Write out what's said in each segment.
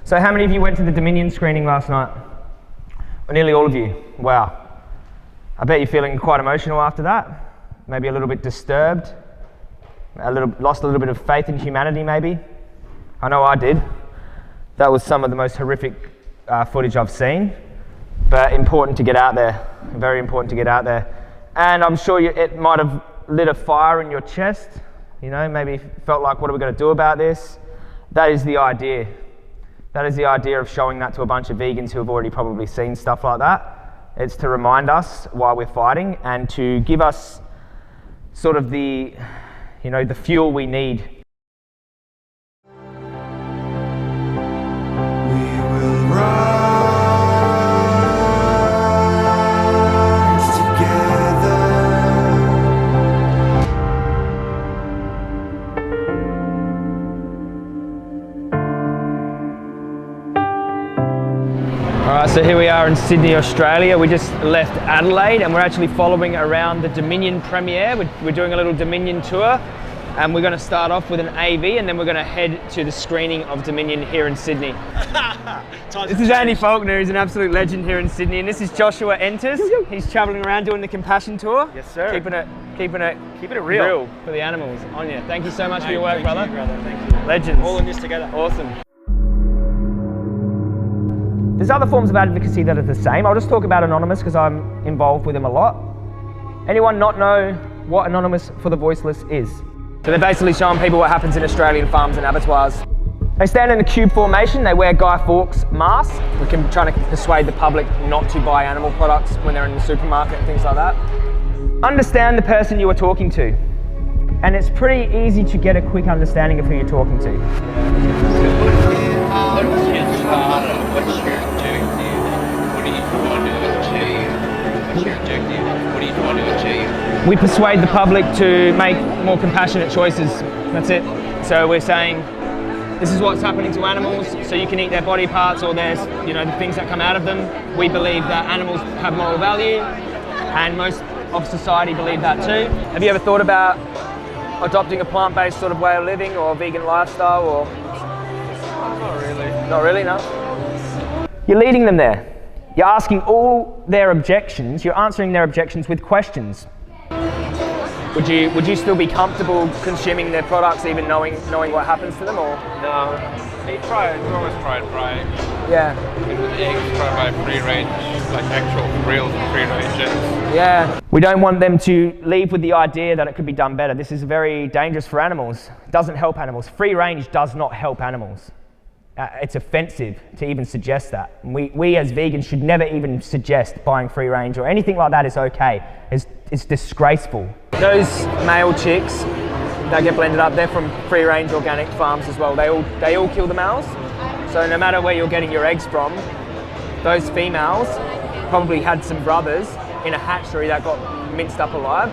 So how many of you went to the Dominion screening last night? Well, nearly all of you. Wow. I bet you're feeling quite emotional after that. Maybe a little bit disturbed. Lost a little bit of faith in humanity maybe. I know I did. That was some of the most horrific footage I've seen. But important to get out there. Very important to get out there. And I'm sure it might have lit a fire in your chest. You know, maybe felt like, what are we going to do about this? That is the idea. That is the idea of showing that to a bunch of vegans who have already probably seen stuff like that. It's to remind us why we're fighting and to give us sort of the, you know, the fuel we need. We will rise together. Alright, so here we are in Sydney, Australia. We just left Adelaide and we're actually following around the Dominion premiere. We're doing a little Dominion tour and we're going to start off with an AV and then we're going to head to the screening of Dominion here in Sydney. This is Andy Faulkner, he's an absolute legend here in Sydney, and this is Joshua Enters. He's travelling around doing the compassion tour. Yes, sir. Keeping it real for the animals. On you. Thank you so much for your work, Thank brother. you, brother. Thank you. Legends. All in this together. Awesome. There's other forms of advocacy that are the same. I'll just talk about Anonymous because I'm involved with them a lot. Anyone not know what Anonymous For The Voiceless is? So they're basically showing people what happens in Australian farms and abattoirs. They stand in a cube formation, they wear Guy Fawkes masks. We can try to persuade the public not to buy animal products when they're in the supermarket and things like that. Understand the person you are talking to. And it's pretty easy to get a quick understanding of who you're talking to. What's your objective? What do you want to achieve? What's your objective? What do you want to achieve? We persuade the public to make more compassionate choices. That's it. So we're saying, this is what's happening to animals, so you can eat their body parts or their, you know, the things that come out of them. We believe that animals have moral value, and most of society believe that too. Have you ever thought about adopting a plant-based sort of way of living or vegan lifestyle or? Not really. Not really, no? You're leading them there. You're asking all their objections, you're answering their objections with questions. Would you still be comfortable consuming their products even knowing what happens to them, or? No. They try. We always try. Yeah. With eggs, try by free range, like actual real free range eggs. Yeah. We don't want them to leave with the idea that it could be done better. This is very dangerous for animals. It doesn't help animals. Free range does not help animals. It's offensive to even suggest that. We as vegans should never even suggest buying free range or anything like that is okay. It's disgraceful. Those male chicks that get blended up, they're from free range organic farms as well. They all kill the males. So no matter where you're getting your eggs from, those females probably had some brothers in a hatchery that got minced up alive.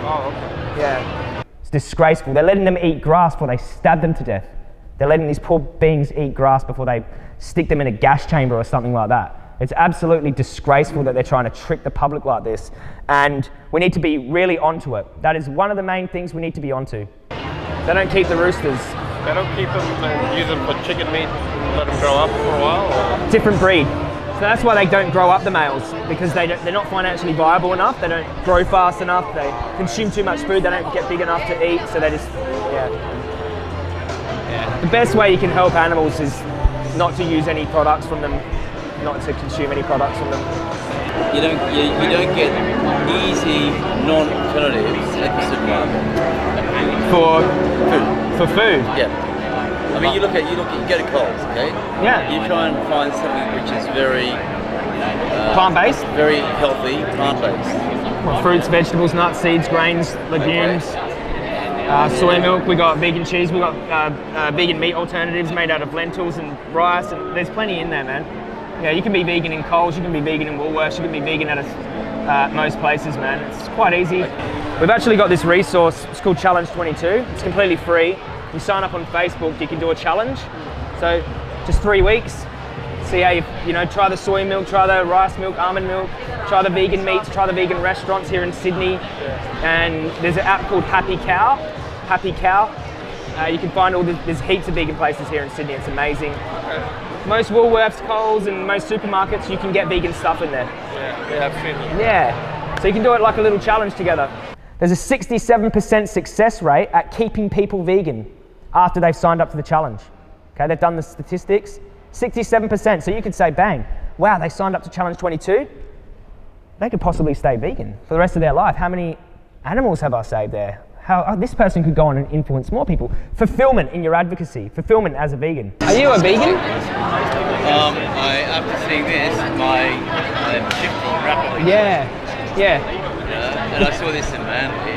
Oh, okay. Yeah. It's disgraceful. They're letting them eat grass before they stab them to death. They're letting these poor beings eat grass before they stick them in a gas chamber or something like that. It's absolutely disgraceful that they're trying to trick the public like this, and we need to be really onto it. That is one of the main things we need to be onto. They don't keep the roosters. They don't keep them and use them for chicken meat, let them grow up for a while? Or? Different breed. So that's why they don't grow up the males, because they're not financially viable enough, they don't grow fast enough, they consume too much food, they don't get big enough to eat, so they just, yeah. The best way you can help animals is not to use any products from them, not to consume any products from them. You don't get easy non-alternatives at the supermarket. For food? Yeah. I mean, you go to Coles, okay? Yeah. You try and find something which is very plant-based? very healthy, plant-based. Well, fruits, vegetables, nuts, seeds, grains, legumes. Soy milk, we got vegan cheese, we got vegan meat alternatives made out of lentils and rice, and there's plenty in there, man. Yeah, you can be vegan in Coles, you can be vegan in Woolworths, you can be vegan at most places, man. It's quite easy. We've actually got this resource, it's called Challenge 22. It's completely free. You sign up on Facebook, you can do a challenge. So just 3 weeks, see how you try the soy milk, try the rice milk, almond milk, try the vegan meats, try the vegan restaurants here in Sydney. And there's an app called Happy Cow. You can find there's heaps of vegan places here in Sydney. It's amazing. Most Woolworths, Coles, and most supermarkets, you can get vegan stuff in there. Yeah, I've seen it. Yeah, so you can do it like a little challenge together. There's a 67% success rate at keeping people vegan after they've signed up to the challenge. Okay, they've done the statistics, 67%. So you could say, bang, wow, they signed up to challenge 22. They could possibly stay vegan for the rest of their life. How many animals have I saved there? This person could go on and influence more people. Fulfillment in your advocacy, fulfillment as a vegan. Are you a vegan? After seeing this, I'm shifting rapidly. Yeah. And I saw this in Manly.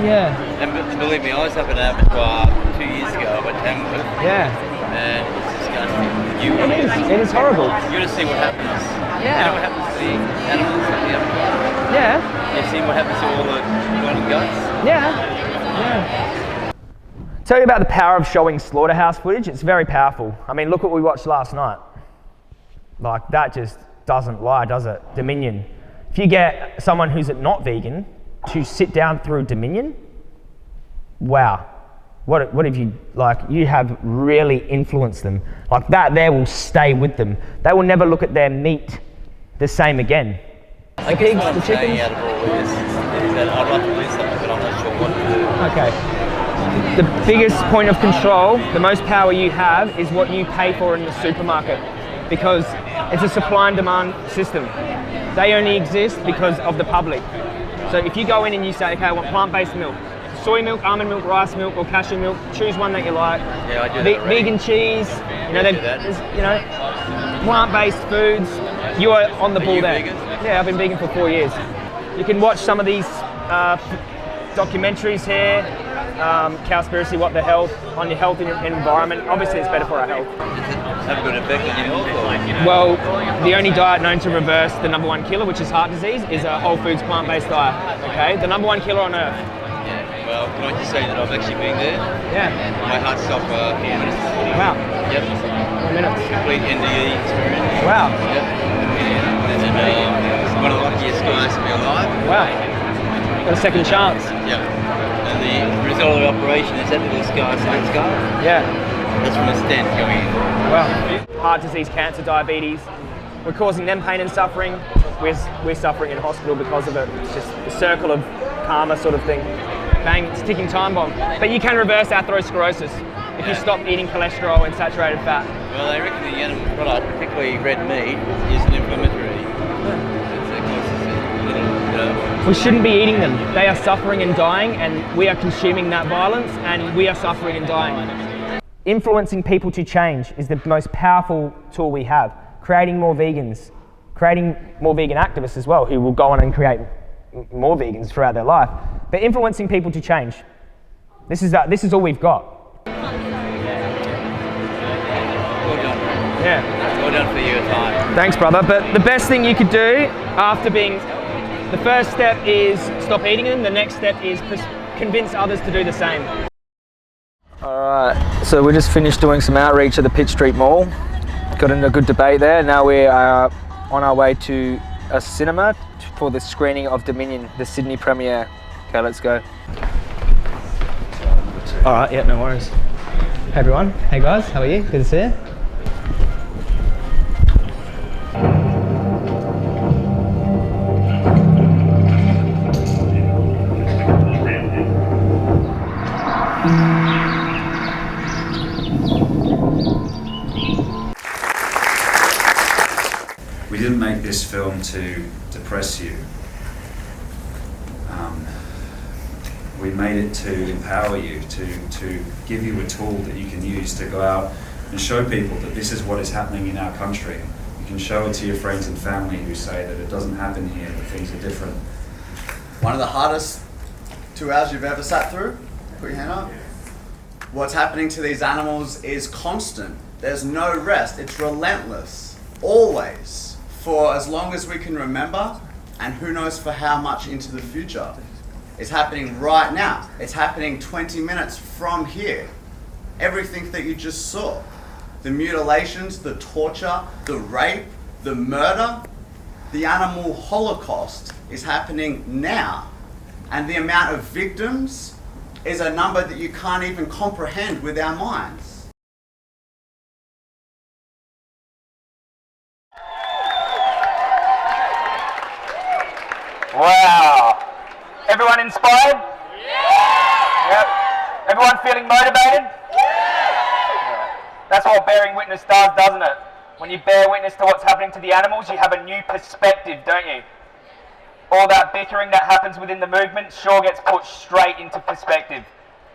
Yeah. And believe me, I was up at an abattoir 2 years ago up at Tamworth. Yeah. And it's disgusting. It is horrible. You're going to see what happens. Yeah. You know what happens to the animals at the abattoir? Yeah. You've seen what happens to all the blood and guts? Yeah. Tell you about the power of showing slaughterhouse footage. It's very powerful. I mean, look what we watched last night. Like, that just doesn't lie, does it? Dominion. If you get someone who's not vegan to sit down through Dominion, wow. What have you, like, you have really influenced them. Like, that there will stay with them. They will never look at their meat the same again. I guess what I'm saying out of all this is that I'd like to do something, but I'm not sure what to do. Okay. The biggest point of control, the most power you have, is what you pay for in the supermarket, because it's a supply and demand system. They only exist because of the public. So if you go in and you say, okay, I want plant-based milk, soy milk, almond milk, rice milk, or cashew milk, choose one that you like. Yeah, I do that already. Vegan cheese, plant-based foods. You are on the ball there. Vegan? Yeah, I've been vegan for 4 years. You can watch some of these documentaries here. Cowspiracy, What the Health, on your health and your environment. Obviously, it's better for our health. Does it have a good effect on your health? Or? Well, the only diet known to reverse the #1 killer, which is heart disease, is a whole foods plant-based diet. Okay, the #1 killer on earth. Yeah. Well, can I just say that I've actually been there? Yeah. My heart stopped for 4 minutes. Wow. Yep. 4 minutes. Complete NDE experience. Wow. Yep. And it's one of the luckiest guys to be alive. Wow. Got a second chance. Yep. And the result of the operation is that little scar, side scar. Yeah. That's from a stent going in. Wow. Heart disease, cancer, diabetes. We're causing them pain and suffering. We're suffering in hospital because of it. It's just a circle of karma sort of thing. Bang, it's a ticking time bomb. But you can reverse atherosclerosis if you stop eating cholesterol and saturated fat. Well, they reckon the animal product, particularly red meat, is an inflammatory. We shouldn't be eating them. They are suffering and dying, and we are consuming that violence, and we are suffering and dying. Influencing people to change is the most powerful tool we have. Creating more vegans, creating more vegan activists as well, who will go on and create more vegans throughout their life. But influencing people to change. This is all we've got. Well done. Yeah. Well done for your time. Thanks, brother. But the best thing you could do after being, the first step is stop eating them. The next step is convince others to do the same. All right, so we just finished doing some outreach at the Pitt Street Mall. Got into a good debate there. Now we are on our way to a cinema for the screening of Dominion, the Sydney premiere. Okay, let's go. All right, yeah, no worries. Hey everyone, hey guys, how are you? Good to see you. We didn't make this film to depress you. We made it to empower you, to give you a tool that you can use to go out and show people that this is what is happening in our country. You can show it to your friends and family who say that it doesn't happen here, that things are different. One of the hardest 2 hours you've ever sat through? Put your hand up. What's happening to these animals is constant. There's no rest. It's relentless. Always. For as long as we can remember, and who knows for how much into the future. It's happening right now. It's happening 20 minutes from here. Everything that you just saw. The mutilations, the torture, the rape, the murder, the animal holocaust is happening now. And the amount of victims is a number that you can't even comprehend with our minds. Wow. Everyone inspired? Yeah. Yep. Everyone feeling motivated? Yeah. That's what bearing witness does, doesn't it? When you bear witness to what's happening to the animals, you have a new perspective, don't you? All that bickering that happens within the movement sure gets put straight into perspective.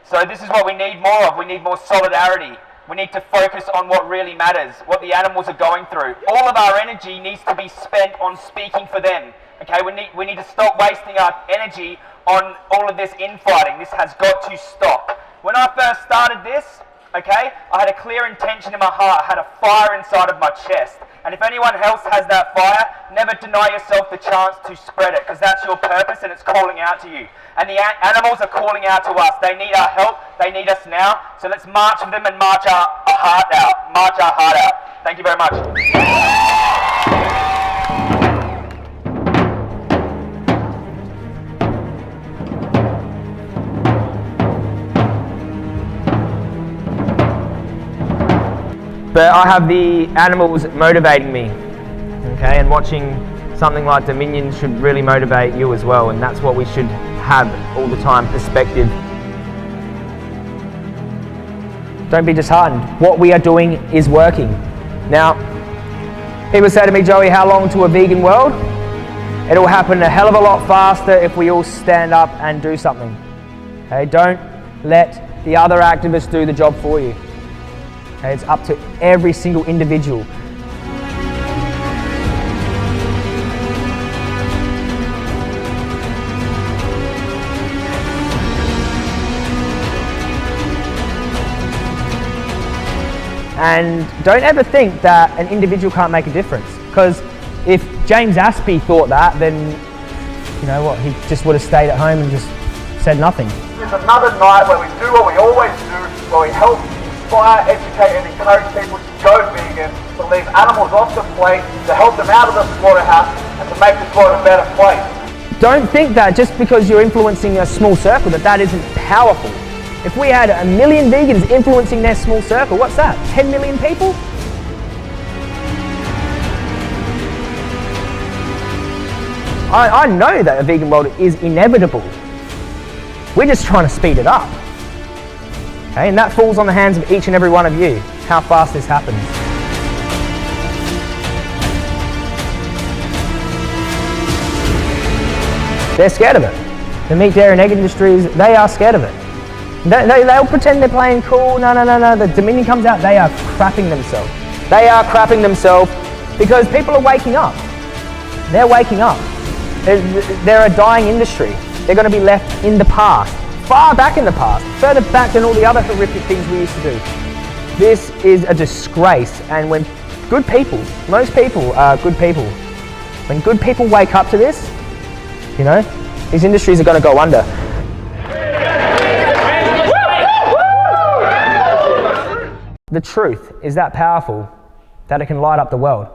So this is what we need more of. We need more solidarity. We need to focus on what really matters, what the animals are going through. All of our energy needs to be spent on speaking for them. Okay, we need to stop wasting our energy on all of this infighting. This has got to stop. When I first started this, okay, I had a clear intention in my heart. I had a fire inside of my chest. And if anyone else has that fire, never deny yourself the chance to spread it, because that's your purpose and it's calling out to you. And the animals are calling out to us. They need our help. They need us now. So let's march with them and march our heart out. March our heart out. Thank you very much. But I have the animals motivating me, okay, and watching something like Dominion should really motivate you as well, and that's what we should have all the time, perspective. Don't be disheartened. What we are doing is working. Now, people say to me, Joey, how long to a vegan world? It'll happen a hell of a lot faster if we all stand up and do something. Okay, don't let the other activists do the job for you. Okay, it's up to every single individual. And don't ever think that an individual can't make a difference, because if James Aspey thought that, then you know what, he just would have stayed at home and just said nothing. It's another night where we do what we always do, where we help inspire, educate and encourage people to go vegan, to leave animals off the plate, to help them out of the slaughterhouse and to make this world a better place. Don't think that just because you're influencing a small circle that isn't powerful. If we had 1 million vegans influencing their small circle, what's that? 10 million people? I know that a vegan world is inevitable. We're just trying to speed it up. Okay, and that falls on the hands of each and every one of you, how fast this happens. They're scared of it. The meat, dairy and egg industries, they are scared of it. They'll pretend they're playing cool. No. The Dominion comes out, they are crapping themselves. They are crapping themselves because people are waking up. They're waking up. They're a dying industry. They're going to be left in the past. Far back in the past, further back than all the other horrific things we used to do. This is a disgrace, and when good people, most people are good people, when good people wake up to this, you know, these industries are going to go under. The truth is that powerful that it can light up the world.